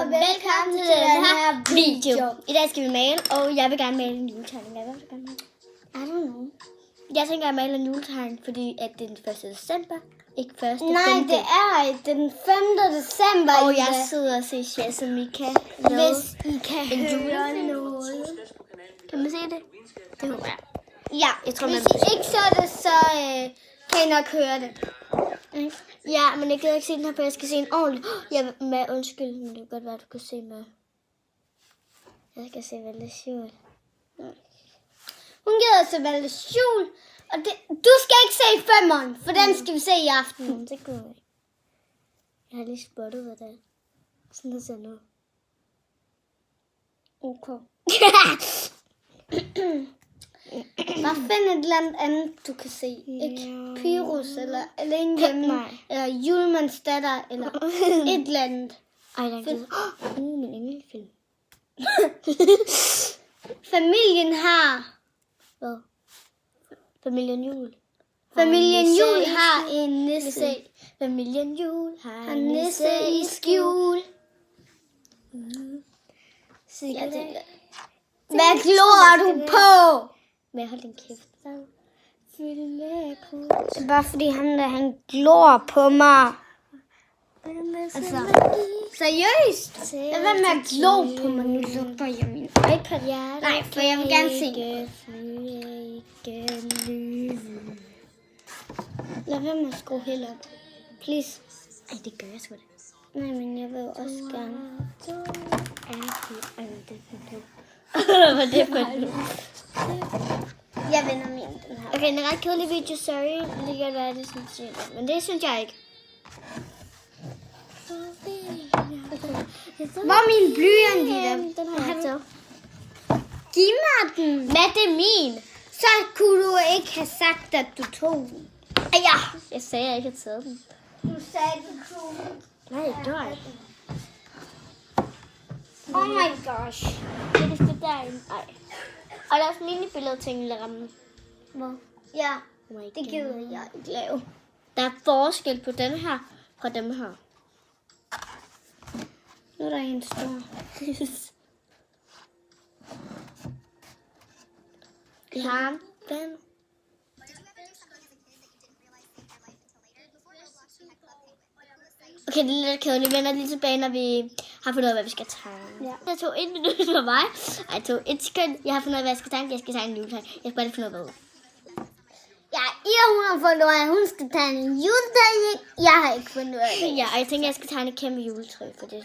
og velkommen til den her video. I dag skal vi male, og jeg vil gerne male en juletegning. Hvad vil du gerne male? I don't know. Jeg tænker at male en juletegning, fordi at det er den 1. december, ikke 1. Nej, 5. det er den 5. december. Og jeg sidder og ser sjæl, som I kan. Hvis I kan en høre noget. Kan man se det? Det håber jeg. Ja, Jeg tror, hvis man I ikke så det, så kan I nok høre det. Ja, men jeg gider ikke se den her, for jeg skal se en ordentlig. Jeg med undskyld, men det kan godt være, at du kan se med. Jeg skal se Valdes jul. Hun gider se Valdes jul, og du skal ikke se 5'eren, for den skal vi se i aften. Det går ikke. Jeg har lige spottet, hvad det er. Sådan der ser nu. Okay. Bare find et eller andet, du kan se. Ikke Pyrus, eller Alene, eller Julemands datter, eller et eller andet. Ej, der er ikke min engelfilm. Familien har... Hvad? Familien Jul. Familien Jul har en nisse. Familien Jul har En nisse i skjul. Ja, det Hvad glor du på? Men hold din kæft. Det er bare fordi han glor på mig. Altså, seriøst? Jeg vil med at glo på mig. Nu lukker jeg min iPad. Nej, for jeg vil gerne se. Lad være med at skrue helt op. Please. Ej, det gør jeg sgu da. Nej, men jeg vil også gerne. Hvad er det for en? Jeg vender min den her. Okay, en ret kedelig video, sorry. Det kan være, det sådan set. Men det synes jeg ikke. Hvor er min blyant i dem? Den har jeg taget. Giv mig den. Hvad, det er min? Så kunne du ikke have sagt, at du tog den. Ja. Jeg sagde, at jeg ikke havde taget den. Du sagde, at du tog den. Nej, det var ikke. Oh my gosh. Det skal derinde. Ej. Og der er også minibillede til en ramme. Hvor? Ja, Oh my det God. gider jeg ikke lave. Der er forskel på den her fra dem her. Nu er der en stor. Ja, den. Okay, det er lidt kedeligt. Vi vender lige tilbage, når vi har fundet ud af, hvad vi skal tegne. Ja. Det tog 1 minut for mig. Ej, det tog 1 sekund. Jeg har fundet ud af, hvad jeg skal tegne. Jeg skal tegne en juletegn. Jeg skal bare lige finde ud af, hvad. Ja, hun har fundet ud af, at hun skal tage en juletegning. Jeg har ikke fundet ud af det. Ja, og jeg tænker, jeg skal tegne et kæmpe juletræ, for det